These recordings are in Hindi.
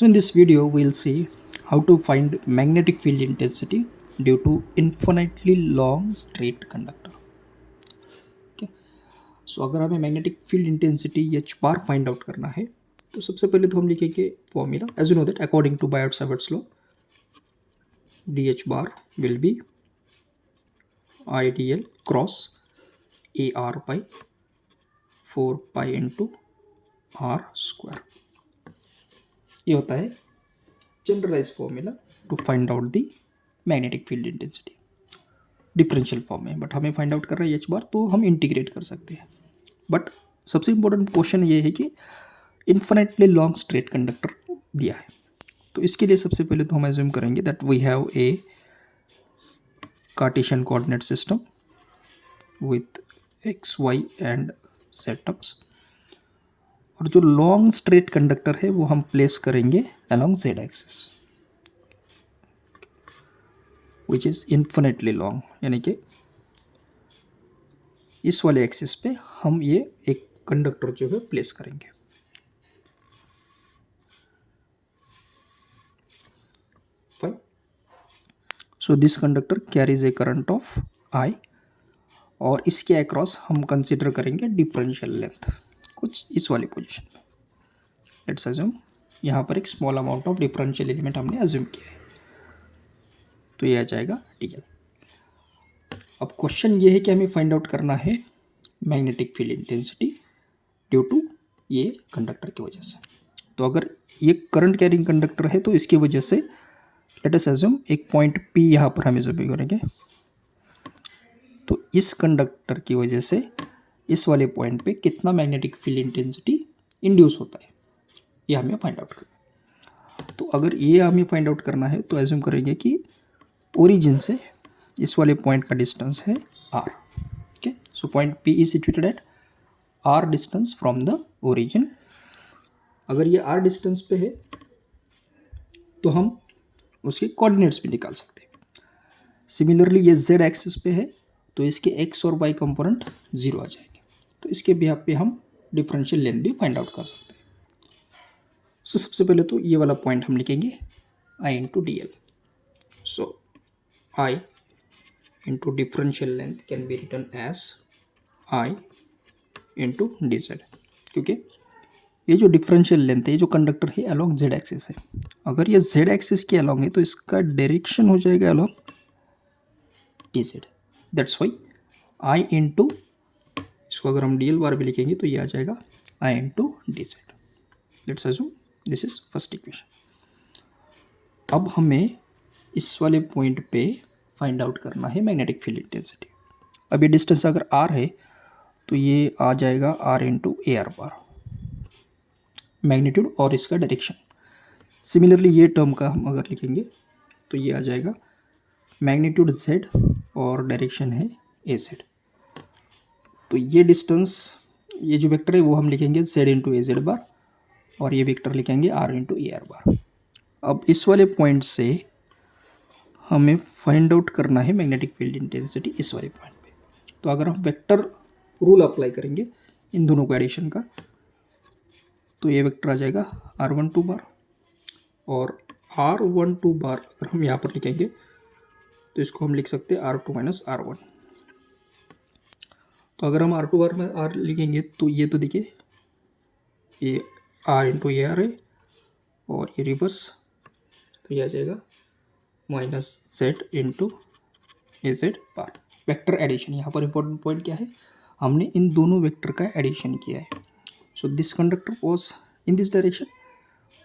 So in this video, we'll see how to find magnetic field intensity due to infinitely long straight conductor. Okay. So अगर हमें magnetic field intensity H bar find out करना है तो सबसे पहले तो हम लिखेंगे formula as you know that according to Biot Savart's law d H bar will be I d l cross a r by 4 pi into r square. ये होता है generalise formula to find out the magnetic field intensity differential form में. बट हमें फाइंड आउट कर रहा है एच बार तो हम इंटीग्रेट कर सकते हैं. बट सबसे इंपॉर्टेंट क्वेश्चन ये है कि इन्फिनिटली लॉन्ग स्ट्रेट कंडक्टर दिया है तो इसके लिए सबसे पहले तो हम एज्यूम करेंगे that we have a Cartesian coordinate system with x y and z terms. और जो लॉन्ग स्ट्रेट कंडक्टर है वो हम प्लेस करेंगे along z axis which is infinitely long, यानी कि इस वाले एक्सिस पे हम ये एक कंडक्टर जो है प्लेस करेंगे. Fine. So this conductor carries A current of I और इसके अक्रॉस हम कंसिडर करेंगे डिफरेंशियल लेंथ कुछ इस वाली पोजीशन पे. लेट्स अज्यूम यहाँ पर एक small amount of differential element हमने अज्यूम किया है तो ये आ जाएगा dl. अब क्वेश्चन ये है कि हमें फाइंड आउट करना है magnetic field intensity due to ये कंडक्टर की वजह से. तो अगर ये करंट कैरिंग कंडक्टर है तो इसकी वजह से लेट अस अज्यूम एक पॉइंट P यहाँ पर हम एज्यूम करेंगे. तो इस कंडक्टर की वजह से इस वाले पॉइंट पे कितना मैग्नेटिक फील्ड इंटेंसिटी इंड्यूस होता है ये हमें फाइंड आउट करना है. तो अगर ये हमें फाइंड आउट करना है तो एज्यूम करेंगे कि ओरिजिन से इस वाले पॉइंट का डिस्टेंस है r. Okay. So point P is situated at r distance from the origin. अगर ये r डिस्टेंस पे है तो हम उसके कोऑर्डिनेट्स भी निकाल सकते हैं. सिमिलरली ये z एक्सिस पे है तो इसके x और y कंपोनेंट 0 आ जाएंगे. तो इसके बिहाफ पे हम डिफरेंशियल लेंथ भी फाइंड आउट कर सकते हैं. सो सबसे पहले तो ये वाला पॉइंट हम लिखेंगे I into d l. So I into differential length can be written as I into d z, क्योंकि ये जो डिफरेंशियल लेंथ है ये जो कंडक्टर है अलोंग जेड एक्सिस है. अगर ये जेड एक्सिस के अलोंग है तो इसका डायरेक्शन हो जाएगा along D Z. That's why I into इसको अगर हम डी एल बार भी लिखेंगे तो ये आ जाएगा I into d Z. Let's assume this is first equation. अब हमें इस वाले पॉइंट पे फाइंड आउट करना है मैग्नेटिक फील्ड इंटेंसिटी. अब ये डिस्टेंस अगर r है तो ये आ जाएगा r into a r bar magnitude और इसका डायरेक्शन. सिमिलरली ये टर्म का हम अगर लिखेंगे तो ये आ जाएगा मैग्नीट्यूड z और डायरेक्शन है ए जेड. तो ये डिस्टेंस ये जो वेक्टर है वो हम लिखेंगे z इंटू ए जेड बार और ये वेक्टर लिखेंगे r इंटू ए आर बार. अब इस वाले पॉइंट से हमें फाइंड आउट करना है मैग्नेटिक फील्ड इंटेंसिटी इस वाले पॉइंट पे. तो अगर हम वेक्टर रूल अप्लाई करेंगे इन दोनों को एडिशन का तो ये वेक्टर आ जाएगा r12 बार और r12 बार अगर हम यहाँ पर लिखेंगे तो इसको हम लिख सकते हैं r2 माइनस r1. तो अगर हम r2 बार में r लिखेंगे तो ये तो देखिए ये r इंटू ए आर है और ये रिवर्स तो ये आ जाएगा माइनस z इंटू ए जेड बार. वेक्टर एडिशन यहाँ पर इंपॉर्टेंट पॉइंट क्या है, हमने इन दोनों वेक्टर का एडिशन किया है. So this conductor was in this direction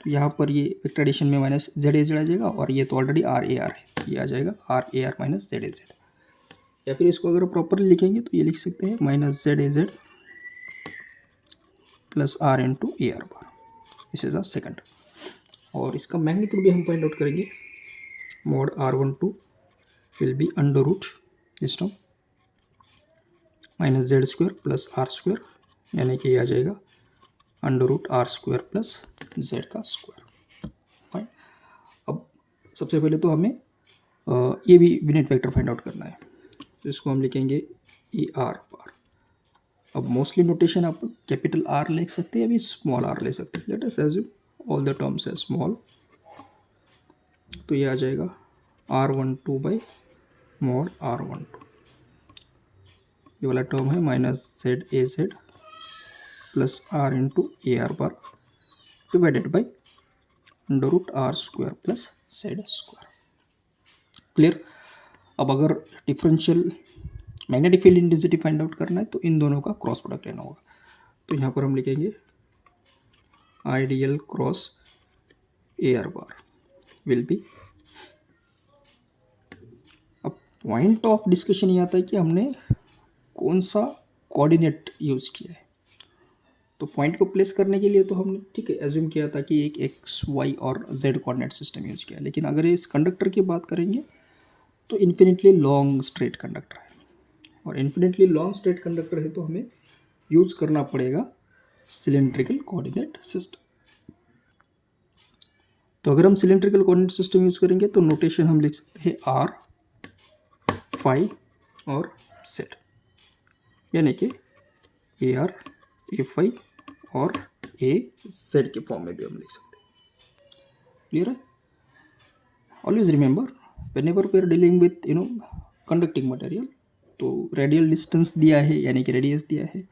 तो यहाँ पर ये वेक्टर एडिशन में माइनस जेड ए जेड आ जाएगा और ये तो ऑलरेडी आर ए आर है तो ये आ जाएगा r a r minus z a z. या फिर इसको अगर प्रॉपरली लिखेंगे तो ये लिख सकते हैं minus z a z plus r into a r bar. This is a second. और इसका मैग्नीट्यूड भी हम फाइंड आउट करेंगे. mod r12 will be under root this term minus z square plus r square, यानी कि ये आ जाएगा under root are square plus z का स्क्वायर. फाइन. अब सबसे पहले तो हमें ये भी यूनिट वेक्टर फाइंड आउट करना है तो इसको हम लिखेंगे ई आर बार. अब मोस्टली नोटेशन आप कैपिटल आर लिख सकते हैं या भी स्मॉल आर ले सकते हैं. Late us assume all the terms है स्मॉल, तो ये आ जाएगा R12 बाई मॉड R12, ये वाला टर्म है minus z a z plus r into a r bar divided by under root are square plus Z square. Clear. अब अगर differential magnetic field intensity find out करना है तो इन दोनों का क्रॉस प्रोडक्ट लेना होगा। तो यहाँ पर हम लिखेंगे ideal cross a r bar will B, अब पॉइंट ऑफ डिस्कशन ये आता है कि हमने कौन सा कोऑर्डिनेट यूज़ किया है। तो पॉइंट को प्लेस करने के लिए तो हमने ठीक है एज्यूम किया था कि एक एक्स वाई और जेड कोऑर्डिनेट सिस्टम यूज़ किया है, लेकिन अगर इस कंडक्टर की बात करेंगे तो इन्फिनिटली लॉन्ग स्ट्रेट कंडक्टर है, और इन्फिनिटली लॉन्ग स्ट्रेट कंडक्टर है तो हमें यूज़ करना पड़ेगा सिलेंड्रिकल कोऑर्डिनेट सिस्टम। तो अगर हम सिलेंड्रिकल कोऑर्डिनेट सिस्टम यूज़ करेंगे तो नोटेशन हम लिख सकते हैं आर फाई और सेट, यानी कि ए आर ए फाई और ए जेड के फॉर्म में भी हम लिख सकते हैं। क्लियर है। Always remember whenever we are dealing with conducting material, तो रेडियल डिस्टेंस दिया है यानी कि रेडियस दिया है,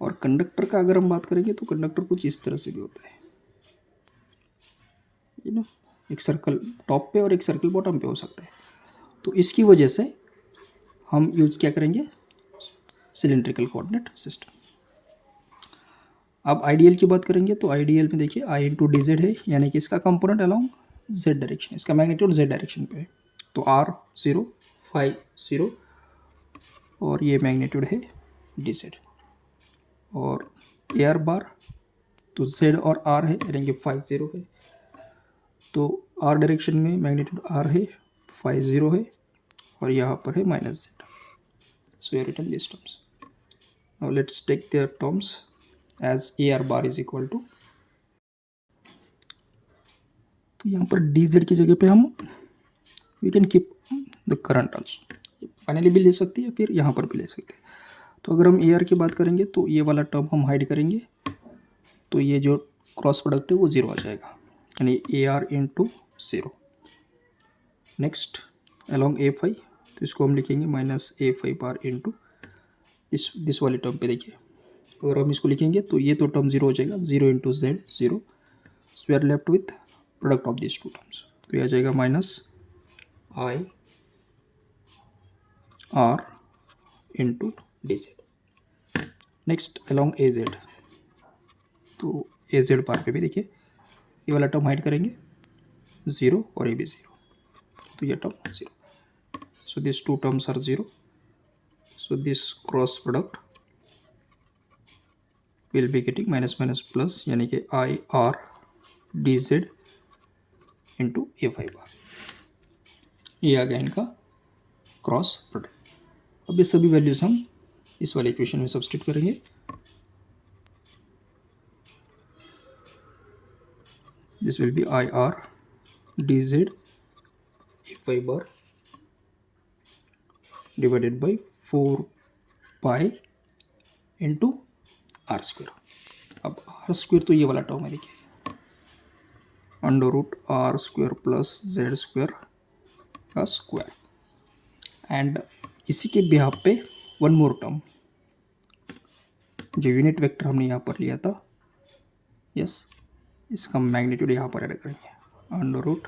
और कंडक्टर का अगर हम बात करेंगे तो कंडक्टर कुछ इस तरह से भी होता है, एक सर्कल टॉप पे और एक सर्कल बॉटम पे हो सकता है। तो इसकी वजह से हम यूज क्या करेंगे सिलेंड्रिकल कोऑर्डिनेट सिस्टम। अब आइडियल की बात करेंगे तो आइडियल में देखिए आई इंटू डी जेड है, यानी कि इसका कंपोनेंट अलोंग जेड डायरेक्शन, इसका मैग्नीट्यूड जेड डायरेक्शन पे है। तो आर 0 फाई 0 और ये मैग्नीट्यूड है डी जेड, और ए आर बार तो जेड और आर है यानी कि फाई 0 है, तो आर डायरेक्शन में मैग्नीट्यूड आर है, फाई 0 है, और यहाँ पर है minus z. So you return this terms. Now let's take their terms as a r bar is equal to, तो यहाँ पर डी जेड की जगह पे हम we can keep the current also, finally भी ले सकते हैं फिर यहाँ पर भी ले सकते हैं। तो अगर हम ए आर की बात करेंगे तो ये वाला टर्म हम हाइड करेंगे, तो ये जो क्रॉस प्रोडक्ट है वो 0 आ जाएगा, यानी a r into 0। Next along a phi, तो इसको हम लिखेंगे minus a phi bar into this वाले टर्म पे देखिए, अगर हम इसको लिखेंगे तो ये तो टर्म 0 हो जाएगा, 0 into z 0, so we are left with product of this two terms, तो ये आ जाएगा minus I r into d z. Next along a z, तो ए जेड बार पे भी देखिए ये वाला टर्म हाइड करेंगे 0 और ये भी 0, तो ये term 0, so this two terms are 0, so this cross product will be getting minus minus plus, यानी कि I R D Z into A phi bar, ये आ गया इनका क्रॉस प्रोडक्ट। अब ये सभी वैल्यूज हम इस वाले इक्वेशन में सब्स्टिट्यूट करेंगे। This will be I R D Z A phi bar divided by 4 pi into r square. अब आर स्क्वायर तो ये वाला टर्म है देखिए, under root are square plus Z square का स्क्वायर, एंड इसी के बिहाफ पे वन मोर टर्म, जो यूनिट वेक्टर हमने यहाँ पर लिया था, यस, इसका मैग्नीट्यूड यहाँ पर ऐड करेंगे, under root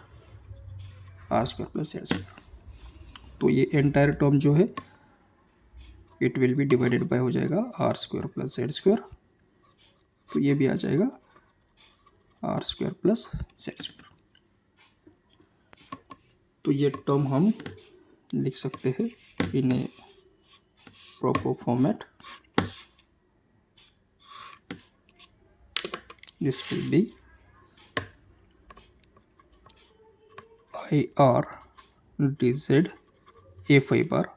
are square plus Z square. तो ये एंटायर टर्म जो है it will be divided by हो जाएगा are square plus Z square, तो ये भी आ जाएगा are square plus Z square. तो ये टर्म हम लिख सकते हैं in a proper format, this will be I R D Z A phi bar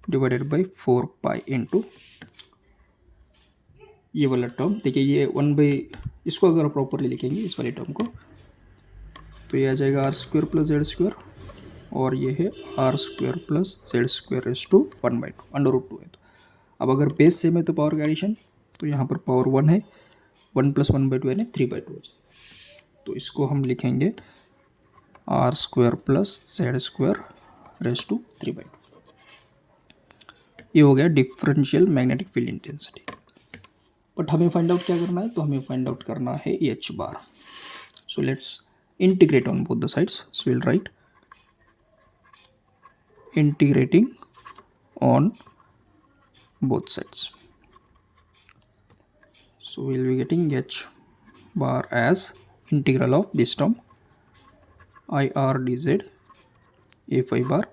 divided by 4 pi into ये वाला टर्म देखिए, ये 1/, इसको अगर प्रॉपरली लिखेंगे इस वाले टर्म को, तो ये आ जाएगा are square plus Z square, और ये है r square plus Z square is to 1/2 under root 2 है। तो अब अगर बेस सेम है तो पावर का एडिशन, तो यहाँ पर पावर 1 है, 1+1/2 यानी 3/2 हो जाएगा। तो इसको हम लिखेंगे r² plus z² raise to 3/2। ये हो गया differential magnetic field intensity. But हमें फाइंड आउट क्या करना है, तो हमें फाइंड आउट करना है h bar. So let's integrate on both the sides. So will write integrating on both sides. So we will be getting h bar as integral of this term ir dz a phi bar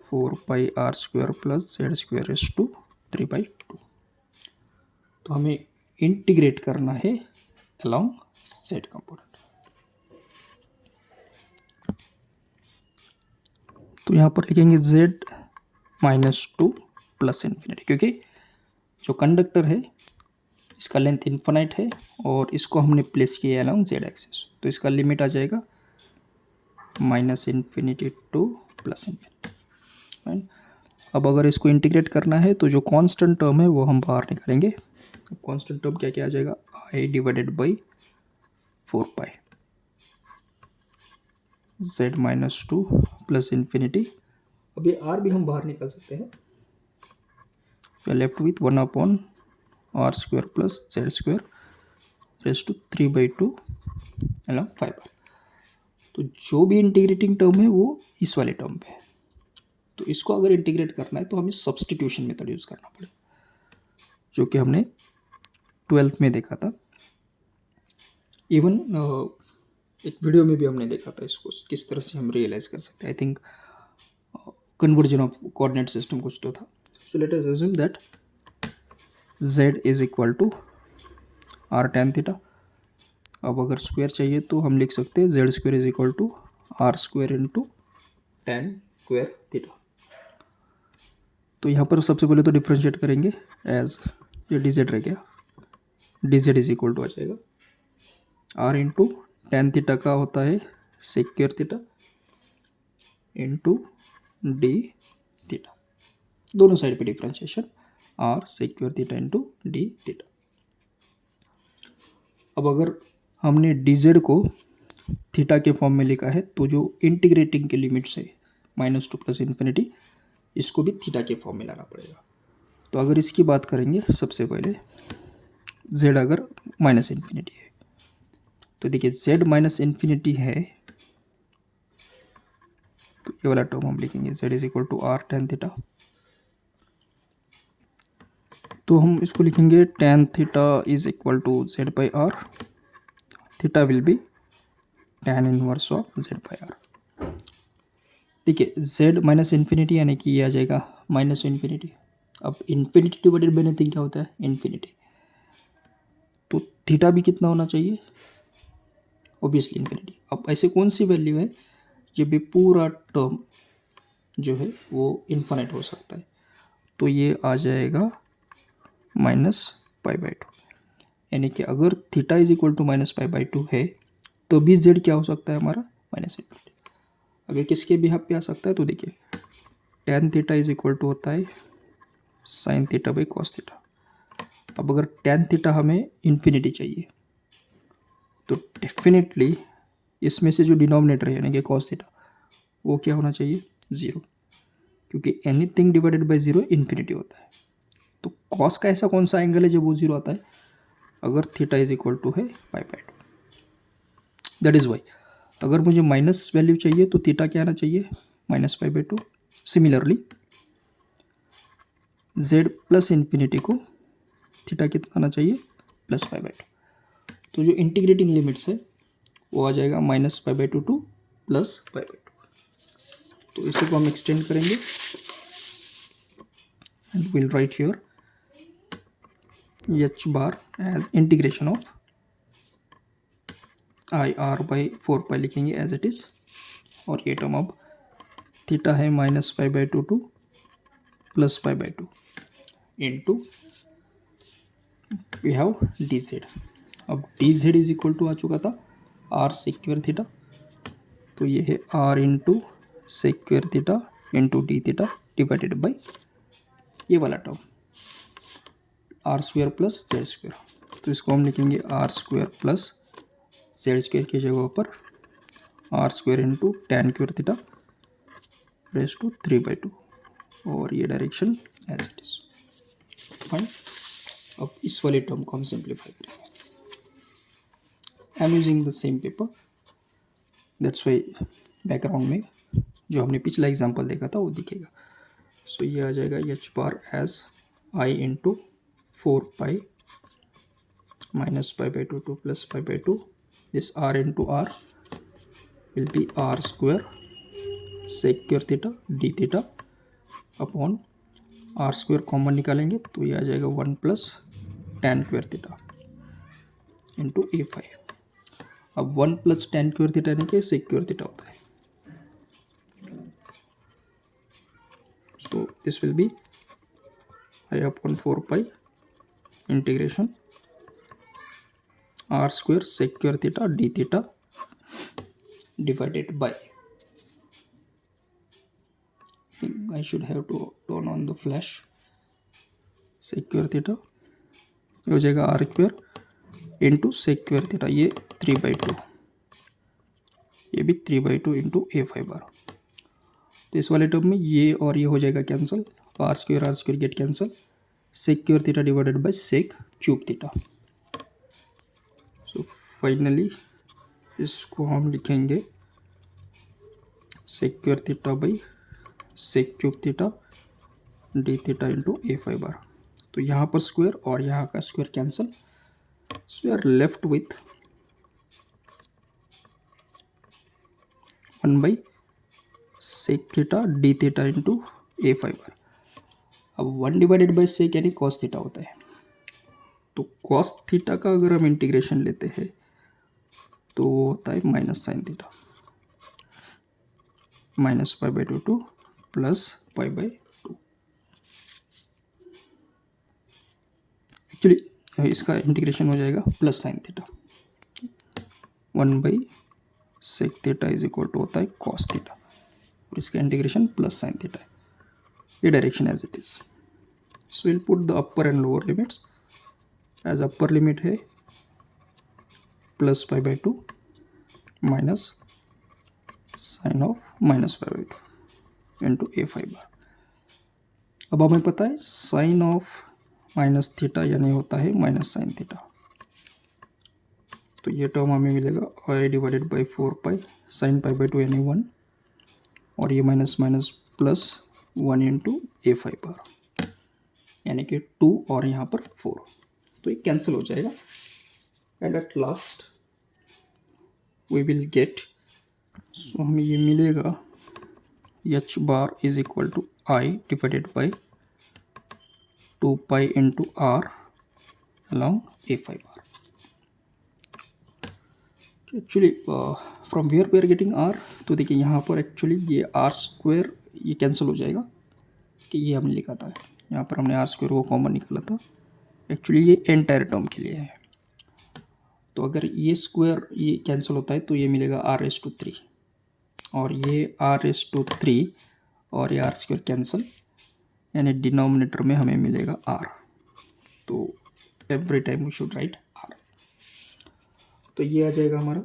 4 pi r square plus z square raised to 3/2। तो हमें इंटीग्रेट करना है along z कंपोनेंट। तो यहाँ पर लिखेंगे z -2 प्लस इन्फिनिटी, क्योंकि जो कंडक्टर है इसका लेंथ इन्फिनाइट है और इसको हमने प्लेस किया अलॉन्ग z एक्सिस, तो इसका लिमिट आ जाएगा -इन्फिनिटी टू +इन्फिनिटी। अब अगर इसको इंटीग्रेट करना है तो जो कांस्टेंट टर्म है वो हम बाहर निकालेंगे। कांस्टेंट टर्म क्या क्या आ जाएगा, i divided by 4 pi z -2 plus infinity. अब ये r भी हम बाहर निकाल सकते हैं। We are left with 1/r² plus z² raise to 3/2 along 5r। तो जो भी इंटीग्रेटिंग टर्म है वो इस वाले टर्म पे है। तो इसको अगर इंटीग्रेट करना है तो हमें सब्स्टिट्यूशन मेथड यूज़ करना पड़ेगा, जो कि हमने 12th में देखा था। इवन एक वीडियो में भी हमने देखा था इसको किस तरह से हम रियलाइज़ कर सकते हैं। I think conversion of coordinate system कुछ तो था। So let us assume that z is equal to r tan theta. अब अगर स्क्वायर चाहिए तो हम लिख सकते हैं z² is equal to r² into tan square theta. तो यहाँ पर सबसे पहले तो डिफ्रेंशिएट करेंगे एज ये dz रह गया, dz इज इक्वल टू आ जाएगा r इंटू tan थीटा का होता है secure theta into D theta, दोनों साइड पे differentiation r secure theta into D theta. अब अगर हमने dz को थीटा के फॉर्म में लिखा है तो जो इंटीग्रेटिंग के लिमिट्स है -2 प्लस इन्फिनिटी, इसको भी थीटा के फॉर्म में लाना पड़ेगा। तो अगर इसकी बात करेंगे सबसे पहले z अगर -इन्फिनिटी है तो देखिए z -इन्फिनिटी है तो ये वाला टर्म हम लिखेंगे z is equal to r tan theta. तो हम इसको लिखेंगे tan theta is equal to z by r, theta will be tan inverse of z by r। देखिए z -इन्फिनिटी यानी कि ये आ जाएगा -इन्फिनिटी। अब इन्फिनिटी डिवाइडेड बाई नथिंग क्या होता है, इन्फिनिटी। तो थीटा भी कितना होना चाहिए, ऑब्वियसली इन्फिनिटी। अब ऐसे कौन सी वैल्यू है जब भी पूरा टर्म जो है वो इन्फिनिट हो सकता है, तो ये आ जाएगा -π/2। यानी कि अगर थीटा इज इक्वल टू -π/2 है तो भी z क्या हो सकता है हमारा -इन्फिनिटी। अगर किसके भी हाथ पे आ सकता है तो देखिए tan theta is equal to होता है sin theta by cos theta. अब अगर tan थीटा हमें इन्फिनिटी चाहिए तो डेफिनेटली इसमें से जो डिनोमिनेटर है यानी कि cos थीटा वो क्या होना चाहिए, 0, क्योंकि एनीथिंग डिवाइडेड बाई 0 इन्फिनिटी होता है। तो cos का ऐसा कौन सा एंगल है जब वो 0 आता है, अगर थीटा इज इक्वल टू है π/2। दैट इज़ वाई अगर मुझे माइनस वैल्यू चाहिए तो थीटा क्या आना चाहिए, -π/2। सिमिलरली z प्लस इन्फिनिटी को थीटा कितना आना चाहिए, +π/2। तो जो इंटीग्रेटिंग लिमिट्स है वो आ जाएगा -π/2 टू +π/2। तो इसे को हम एक्सटेंड करेंगे and will write here h bar as integration of ir by 4 लिखेंगे एज इट इज़। और ये टर्म अब थीटा है -π/2 to +π/2 into we have dz। अब dz इज इक्वल टू आ चुका था r सेक्यूर थीटा, तो ये है r into secure theta into D theta divided by ये वाला टर्म r² प्लस z²। तो इसको हम लिखेंगे r square plus Z square की जगह पर r square into tan cube theta raise to 3/2 और ये direction as it is. Fine. अब इस वाले टर्म को हम सिंप्लीफाई करेंगे। I am using the same paper, that's why background में जो हमने पिछला एग्जाम्पल देखा था वो दिखेगा। सो ये आ जाएगा H bar as I into 4 pi minus pi by 2 plus pi by 2. This r into r will be r square sec square theta d theta upon r square common निकालेंगे तो ये आ जाएगा 1 plus tan square theta into a5। अब 1 प्लस tan square theta यानी कि sec square theta होता है। So this will be I upon 4 pi integration r square sec square theta d theta divided by, I think I should have to turn on the flash, sec square theta ये हो जाएगा r square into sec square theta, ये 3/2, ये भी 3/2 इंटू a5 बार। तो इस वाले टर्म में ये और ये हो जाएगा cancel, r square get cancel, sec square theta divided by sec cube theta. So finally इसको हम लिखेंगे sec square theta by sec cube theta d theta into a5 bar. तो यहाँ पर स्क्वायर और यहाँ का square cancel, so we are left with 1 sec theta d theta into a5 bar. अब 1 डिवाइडेड बाई सेक यानी कॉस थीटा होता है, तो कॉस थीटा का अगर हम इंटीग्रेशन लेते हैं तो वो होता है minus sine theta, minus pi by 2 plus pi by 2। Actually इसका इंटीग्रेशन हो जाएगा plus sine theta, 1 sec theta is equal to होता है कॉस थीटा और इसका इंटीग्रेशन प्लस साइन थीटा है, ये direction as it is. So will put the upper and lower limits. As upper limit है plus pi by 2 minus sine of minus pi by 2 into a5 bar. अब हमें पता है साइन ऑफ माइनस थीटा यानी होता है माइनस साइन थीटा, तो ये टर्म हमें मिलेगा I divided by 4 pi sine pi by 2 यानी 1 और ये minus minus plus 1 into a5 bar यानी कि 2 और यहाँ पर 4, तो ये कैंसिल हो जाएगा and at last we will get, so हमें ये मिलेगा H bar is equal to I divided by 2 pi into R along a5 bar. Actually from where we are getting R, तो देखिए यहाँ पर एक्चुअली ये आर स्क्वायर ये कैंसिल हो जाएगा कि ये हमने लिखा था, यहाँ पर हमने आर स्क्वायर को कॉमन निकाला था, एक्चुअली ये एंटायर टर्म के लिए है। तो अगर ये स्क्वायर ये कैंसिल होता है तो ये मिलेगा r⁻³ और ये r⁻³ और ये आर स्क्वायर कैंसिल यानी डिनोमिनेटर में हमें मिलेगा r, तो every time we should write r। तो ये आ जाएगा हमारा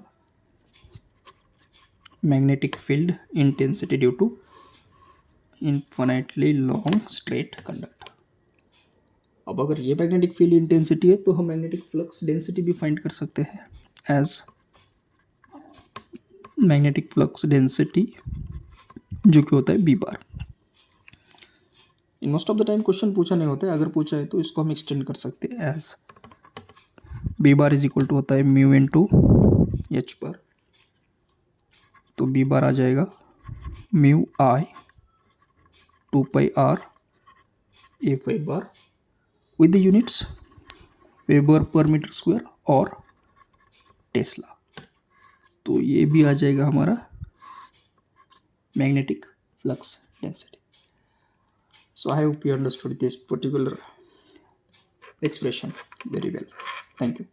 magnetic field intensity due to infinitely long straight conductor. अब अगर ये मैग्नेटिक फील्ड इंटेंसिटी है तो हम मैग्नेटिक फ्लक्स डेंसिटी भी फाइंड कर सकते हैं एज मैग्नेटिक फ्लक्स डेंसिटी जो कि होता है B bar. In most of the time question पूछा नहीं होता है, अगर पूछा है तो इसको हम एक्सटेंड कर सकते हैं as B bar is equal to होता है म्यू इंटू एच बार, तो बी बार आ जाएगा mu I 2 pi R a5 bar with the units weber per metre square और टेस्ला। तो ये भी आ जाएगा हमारा magnetic flux density. So I hope you understood this particular expression very well. Thank you.